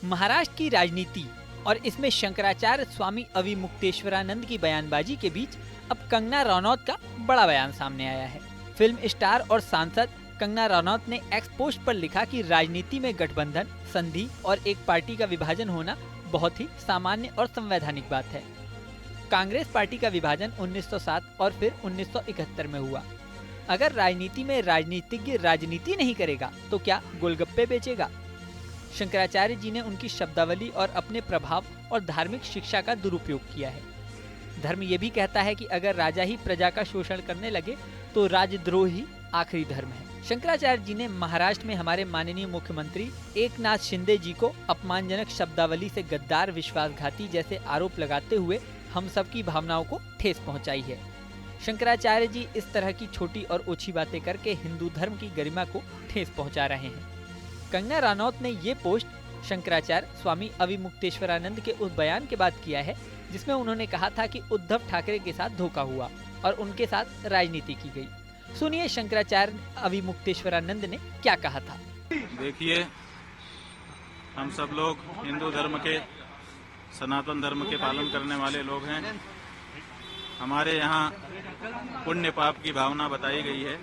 महाराष्ट्र की राजनीति और इसमें शंकराचार्य स्वामी अविमुक्तेश्वरानंद की बयानबाजी के बीच अब कंगना रनौत का बड़ा बयान सामने आया है। फिल्म स्टार और सांसद कंगना रनौत ने एक्स पोस्ट पर लिखा कि राजनीति में गठबंधन, संधि और एक पार्टी का विभाजन होना बहुत ही सामान्य और संवैधानिक बात है। कांग्रेस पार्टी का विभाजन 1907 और फिर 1971 में हुआ। अगर राजनीति में राजनीतिज्ञ राजनीति नहीं करेगा तो क्या गोलगप्पे बेचेगा? शंकराचार्य जी ने उनकी शब्दावली और अपने प्रभाव और धार्मिक शिक्षा का दुरुपयोग किया है। धर्म ये भी कहता है कि अगर राजा ही प्रजा का शोषण करने लगे तो राजद्रोह ही आखिरी धर्म है। शंकराचार्य जी ने महाराष्ट्र में हमारे माननीय मुख्यमंत्री एकनाथ शिंदे जी को अपमानजनक शब्दावली से गद्दार, विश्वासघाती जैसे आरोप लगाते हुए हम सबकी भावनाओं को ठेस पहुंचाई है। शंकराचार्य जी इस तरह की छोटी और ओछी बातें करके हिंदू धर्म की गरिमा को ठेस पहुंचा रहे हैं। कंगना रनौत ने ये पोस्ट शंकराचार्य स्वामी अविमुक्तेश्वरानंद के उस बयान के बाद किया है जिसमें उन्होंने कहा था कि उद्धव ठाकरे के साथ धोखा हुआ और उनके साथ राजनीति की गई। सुनिए शंकराचार्य अविमुक्तेश्वरानंद ने क्या कहा था। देखिए, हम सब लोग हिंदू धर्म के, सनातन धर्म के पालन करने वाले लोग हैं। हमारे यहाँ पुण्य पाप की भावना बताई गई है।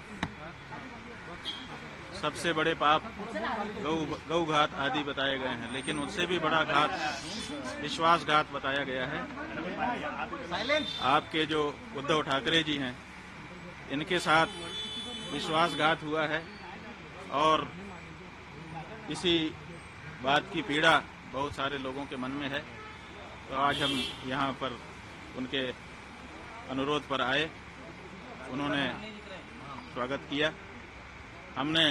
सबसे बड़े पाप गौ घात आदि बताए गए हैं, लेकिन उससे भी बड़ा घात विश्वासघात बताया गया है। आपके जो उद्धव ठाकरे जी हैं, इनके साथ विश्वासघात हुआ है और इसी बात की पीड़ा बहुत सारे लोगों के मन में है। तो आज हम यहाँ पर उनके अनुरोध पर आए, उन्होंने स्वागत किया। हमने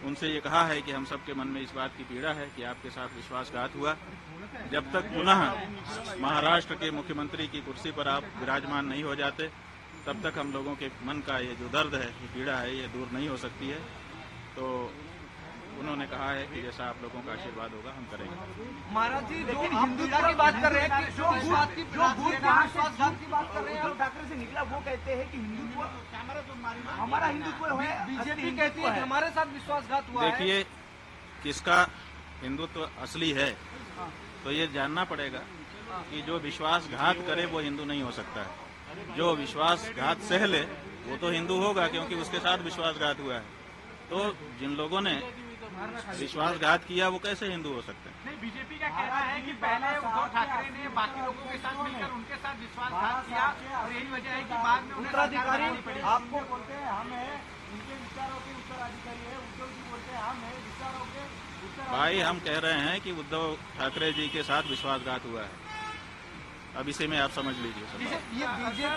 उनसे ये कहा है कि हम सबके मन में इस बात की पीड़ा है कि आपके साथ विश्वासघात हुआ। जब तक पुनः महाराष्ट्र के मुख्यमंत्री की कुर्सी पर आप विराजमान नहीं हो जाते, तब तक हम लोगों के मन का ये जो दर्द है, ये पीड़ा है, ये दूर नहीं हो सकती है। तो उन्होंने कहा है कि जैसा आप लोगों का आशीर्वाद होगा हम करेंगे। महाराज जी, जो हिंदुत्व की बात कर रहे हैं, जो विश्वासघात की बात कर रहे हैं, ठाकरे से निकला वो कहते हैं कि हिंदुत्व हमारा हिंदुत्व है, बीजेपी कहती है कि हमारे साथ विश्वासघात हुआ है। देखिए, किसका हिंदुत्व असली है तो ये जानना पड़ेगा कि जो विश्वासघात करे वो हिंदू नहीं हो सकता है। जो विश्वासघात सह ले वो तो हिंदू होगा, क्योंकि उसके साथ विश्वासघात हुआ है। तो जिन लोगों ने विश्वासघात किया वो कैसे हिंदू हो सकते हैं? नहीं, बीजेपी का कहना है कि पहले उद्धव ठाकरे ने बाकी लोगों के साथ मिलकर उनके साथ विश्वासघात किया और यही वजह है कि बाद में उत्तराधिकारी आपको बोलते हैं हम हैं, उनके विचारों के उत्तराधिकारी है। उद्धव जी बोलते हैं हम हैं विचारों के उत्तराधिकारी। भाई, हम कह रहे हैं कि उद्धव ठाकरे जी के साथ विश्वासघात हुआ है। अब इसे में आप समझ लीजिए। ये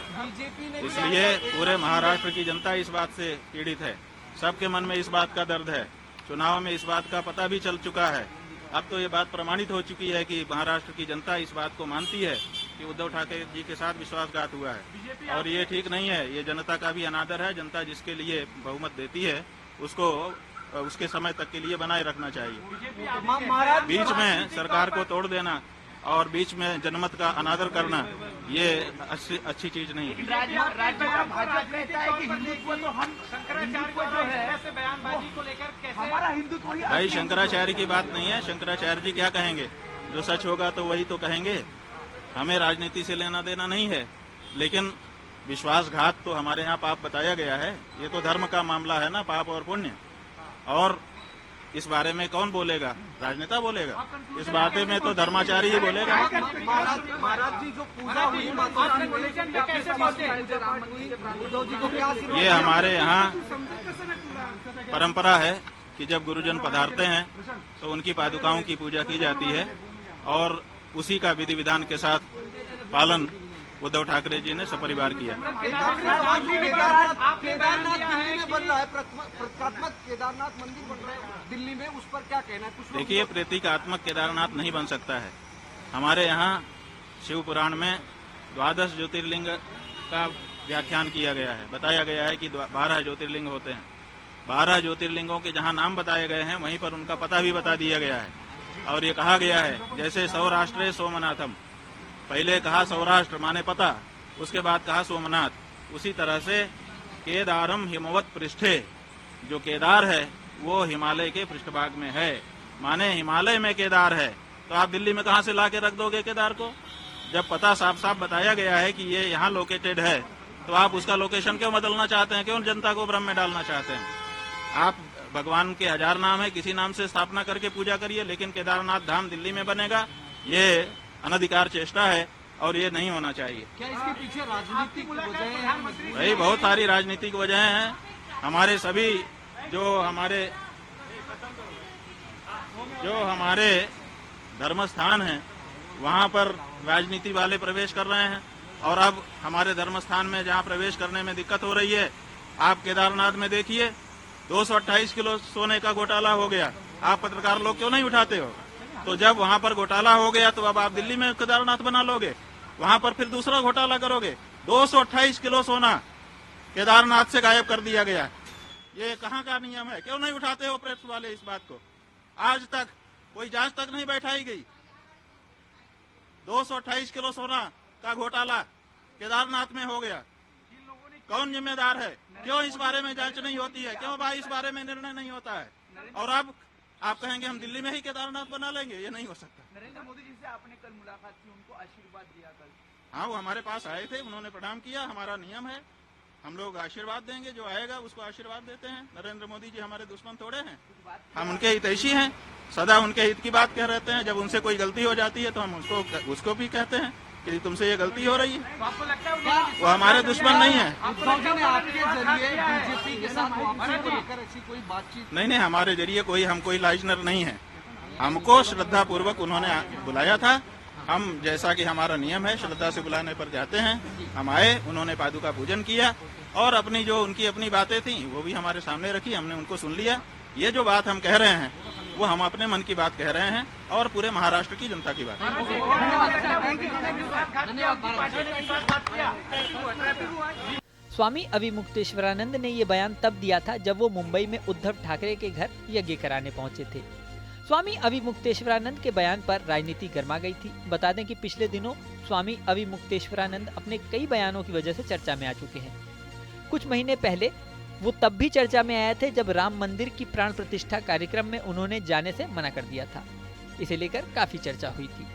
बीजेपी ने, इसलिए पूरे महाराष्ट्र की जनता इस बात से पीड़ित है। सबके मन में इस बात का दर्द है। चुनाव में इस बात का पता भी चल चुका है। अब तो ये बात प्रमाणित हो चुकी है कि महाराष्ट्र की जनता इस बात को मानती है कि उद्धव ठाकरे जी के साथ विश्वासघात हुआ है और ये ठीक नहीं है। ये जनता का भी अनादर है। जनता जिसके लिए बहुमत देती है उसको उसके समय तक के लिए बनाए रखना चाहिए। बीच में सरकार को तोड़ देना और बीच में जनमत का अनादर करना, ये अच्छी चीज नहीं है। भाजपा कहता है कि हिंदुत्व तो हम शंकराचार्य जो है ऐसे बयानबाजी को लेकर कैसे हमारा हिंदुत्व ही। भाई, शंकराचार्य की बात नहीं है। शंकराचार्य जी क्या कहेंगे? जो सच होगा तो वही तो कहेंगे। हमें राजनीति से लेना देना नहीं है, लेकिन विश्वासघात तो हमारे यहाँ पाप बताया गया है। ये तो धर्म का मामला है ना, पाप और पुण्य। और इस बारे में कौन बोलेगा? राजनेता बोलेगा। इस बारे में तो धर्माचार्य ही बोलेगा। महाराज जी, जो पूजा हुई ये हमारे यहाँ परंपरा है कि जब गुरुजन पधारते हैं तो उनकी पादुकाओं की पूजा की जाती है और उसी का विधि विधान के साथ पालन उद्धव ठाकरे जी ने सपरिवार किया। प्रतीकात्मक केदारनाथ मंदिर बन रहा है दिल्ली में, उस पर क्या कहना है? देखिए, प्रतीकात्मक केदारनाथ नहीं बन सकता है। हमारे यहाँ शिव पुराण में 12 ज्योतिर्लिंग का व्याख्यान किया गया है। बताया गया है कि 12 ज्योतिर्लिंग होते हैं। 12 ज्योतिर्लिंगों के जहाँ नाम बताए गए हैं वहीं पर उनका पता भी बता दिया गया है। और ये कहा गया है, जैसे सौराष्ट्रे सोमनाथम, पहले कहा सौराष्ट्र माने पता, उसके बाद कहा सोमनाथ। उसी तरह से केदारम हिमवत पृष्ठे, जो केदार है वो हिमालय के पृष्ठभाग में है माने हिमालय में केदार है, तो आप दिल्ली में कहां से ला के रख दोगे केदार को? जब पता साफ साफ बताया गया है कि ये यहाँ लोकेटेड है, तो आप उसका लोकेशन क्यों बदलना चाहते हैं? क्यों जनता को भ्रम में डालना चाहते हैं? आप भगवान के 1000 नाम है, किसी नाम से स्थापना करके पूजा करिए, लेकिन केदारनाथ धाम दिल्ली में बनेगा, ये अनधिकार चेष्टा है और ये नहीं होना चाहिए। क्या इसके पीछे राजनीतिक वजह है? भाई बहुत सारी राजनीतिक वजह हैं। हमारे सभी जो हमारे धर्म स्थान हैं वहां पर राजनीति वाले प्रवेश कर रहे हैं, और अब हमारे धर्म स्थान में जहां प्रवेश करने में दिक्कत हो रही है, आप केदारनाथ में देखिए 228 किलो सोने का घोटाला हो गया। आप पत्रकार लोग क्यों नहीं उठाते हो? तो जब वहां पर घोटाला हो गया तो अब आप दिल्ली में केदारनाथ बना लोगे, वहां पर फिर दूसरा घोटाला करोगे। 228 किलो सोना केदारनाथ से गायब कर दिया गया। ये कहाँ का नियम है? क्यों नहीं उठाते हो प्रेस वाले इस बात को? आज तक कोई जांच तक नहीं बैठाई गई। 228 किलो सोना का घोटाला केदारनाथ में हो गया। कौन जिम्मेदार है? क्यों इस बारे में जांच नहीं होती है? क्यों भाई इस बारे में निर्णय नहीं होता है? और अब आप कहेंगे हम दिल्ली में ही केदारनाथ बना लेंगे, ये नहीं हो सकता। नरेंद्र मोदी जी से आपने कल मुलाकात की, उनको आशीर्वाद दिया कल? हाँ, वो हमारे पास आए थे, उन्होंने प्रणाम किया। हमारा नियम है, हम लोग आशीर्वाद देंगे, जो आएगा उसको आशीर्वाद देते हैं। नरेंद्र मोदी जी हमारे दुश्मन थोड़े हैं, हम उनके हितैषी हैं, सदा उनके हित की बात कह रहते हैं। जब उनसे कोई गलती हो जाती है तो हम उसको भी कहते हैं कि तुमसे ये गलती हो रही है। आपको लगता है वो हमारे दुश्मन नहीं है। उद्धव जी ने आपके जरिए बीजेपी के साथ वापसी को लेकर ऐसी कोई बातचीत? नहीं, हमारे जरिए हम कोई लाइजनर नहीं है। हमको श्रद्धा पूर्वक उन्होंने बुलाया था। हम, जैसा कि हमारा नियम है, श्रद्धा से बुलाने पर जाते हैं। हम आए, उन्होंने पादुका पूजन किया और अपनी जो उनकी अपनी बातें थी वो भी हमारे सामने रखी, हमने उनको सुन लिया। ये जो बात हम कह रहे हैं वो हम अपने मन की बात कह रहे हैं और पूरे महाराष्ट्र की जनता की बात। स्वामी अविमुक्तेश्वरानंद ने ये बयान तब दिया था जब वो मुंबई में उद्धव ठाकरे के घर यज्ञ कराने पहुंचे थे। स्वामी अविमुक्तेश्वरानंद के बयान पर राजनीति गर्मा गई थी। बता दें कि पिछले दिनों स्वामी अविमुक्तेश्वरानंद अपने कई बयानों की वजह से चर्चा में आ चुके हैं। कुछ महीने पहले वो तब भी चर्चा में आए थे जब राम मंदिर की प्राण प्रतिष्ठा कार्यक्रम में उन्होंने जाने से मना कर दिया था। इसे लेकर काफी चर्चा हुई थी।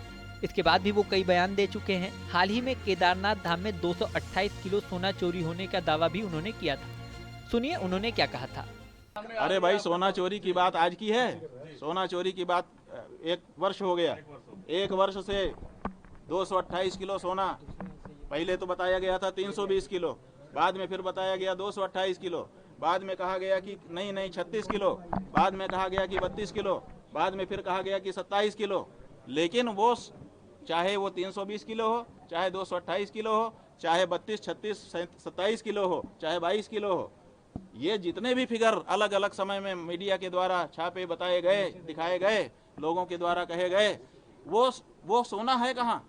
इसके बाद भी वो कई बयान दे चुके हैं। हाल ही में केदारनाथ धाम में 228 किलो सोना चोरी होने का दावा भी उन्होंने किया था। सुनिए उन्होंने क्या कहा था। अरे भाई, सोना चोरी की बात आज की है? सोना चोरी की बात 1 वर्ष हो गया। 1 वर्ष से 228 किलो सोना, पहले तो बताया गया था 320 किलो, बाद में फिर बताया गया 228 किलो, बाद में कहा गया कि नहीं 36 किलो, बाद में कहा गया कि 32 किलो, बाद में फिर कहा गया कि 27 किलो। लेकिन वो चाहे वो 320 किलो हो, चाहे 228 किलो हो, चाहे 32, 36, 27 किलो हो, चाहे 22 किलो हो, ये जितने भी फिगर अलग अलग समय में मीडिया के द्वारा छापे बताए गए, दिखाए गए, लोगों के द्वारा कहे गए, वो सोना है कहाँ?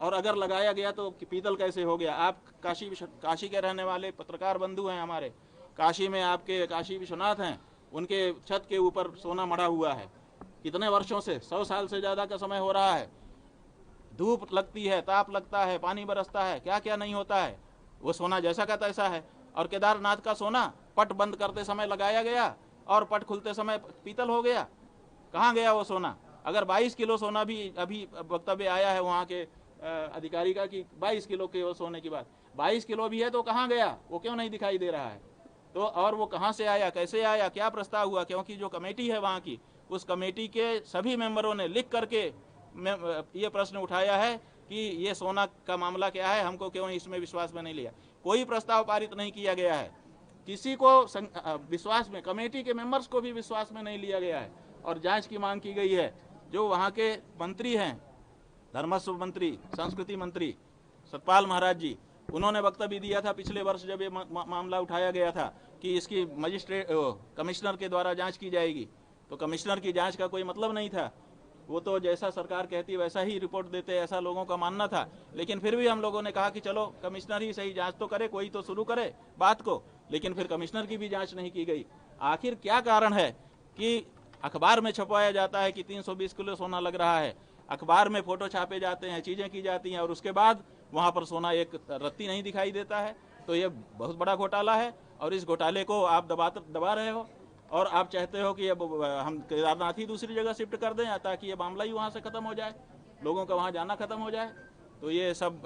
और अगर लगाया गया तो पीतल कैसे हो गया? आप काशी के रहने वाले पत्रकार बंधु हैं हमारे, काशी में आपके काशी विश्वनाथ हैं, उनके छत के ऊपर सोना मढ़ा हुआ है कितने वर्षों से, 100 साल से ज्यादा का समय हो रहा है। धूप लगती है, ताप लगता है, पानी बरसता है, क्या क्या नहीं होता है, वो सोना जैसा का तैसा है। और केदारनाथ का सोना पट बंद करते समय लगाया गया और पट खुलते समय पीतल हो गया। कहाँ गया वो सोना? अगर 22 किलो सोना भी अभी वक्तव्य आया है वहाँ के अधिकारी का कि 22 किलो के सोने की बात, 22 किलो भी है तो कहाँ गया? वो क्यों नहीं दिखाई दे रहा है? तो और वो कहाँ से आया, कैसे आया, क्या प्रस्ताव हुआ? क्योंकि जो कमेटी है वहाँ की, उस कमेटी के सभी मेंबरों ने लिख करके ये प्रश्न उठाया है कि ये सोना का मामला क्या है, हमको क्यों इसमें विश्वास में नहीं लिया। कोई प्रस्ताव पारित नहीं किया गया है, किसी को विश्वास में, कमेटी के मेंबर्स को भी विश्वास में नहीं लिया गया है और जांच की मांग की गई है। जो वहाँ के मंत्री हैं, धर्मस्व मंत्री, संस्कृति मंत्री सतपाल महाराज जी, उन्होंने वक्तव्य दिया था पिछले वर्ष जब ये मामला उठाया गया था कि इसकी मजिस्ट्रेट कमिश्नर के द्वारा जांच की जाएगी। तो कमिश्नर की जांच का कोई मतलब नहीं था, वो तो जैसा सरकार कहती वैसा ही रिपोर्ट देते, ऐसा लोगों का मानना था। लेकिन फिर भी हम लोगों ने कहा कि चलो कमिश्नर ही सही जांच तो करे, कोई तो शुरू करे बात को। लेकिन फिर कमिश्नर की भी जांच नहीं की गई। आखिर क्या कारण है कि अखबार में छपवाया जाता है कि 320 किलो सोना लग रहा है, अखबार में फोटो छापे जाते हैं, चीजें की जाती हैं और उसके बाद वहां पर सोना एक रत्ती नहीं दिखाई देता है। तो ये बहुत बड़ा घोटाला है और इस घोटाले को आप दबा रहे हो। और आप चाहते हो कि अब हम केदारनाथ ही दूसरी जगह शिफ्ट कर दें ताकि ये मामला ही वहाँ से ख़त्म हो जाए, लोगों का वहाँ जाना ख़त्म हो जाए। तो ये सब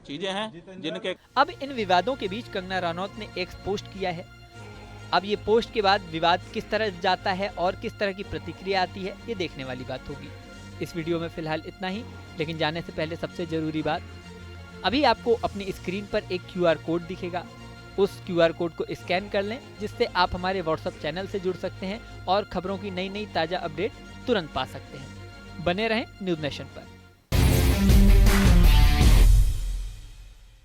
चीज़ें हैं जिनके अब इन विवादों के बीच कंगना रनौत ने एक पोस्ट किया है। अब ये पोस्ट के बाद विवाद किस तरह जाता है और किस तरह की प्रतिक्रिया आती है, ये देखने वाली बात होगी। इस वीडियो में फिलहाल इतना ही, लेकिन जाने से पहले सबसे ज़रूरी बात, अभी आपको अपनी स्क्रीन पर एक QR कोड दिखेगा, उस QR कोड को स्कैन कर लें, जिससे आप हमारे WhatsApp चैनल से जुड़ सकते हैं और खबरों की नई ताज़ा अपडेट तुरंत पा सकते हैं। बने रहें न्यूज़ नेशन पर।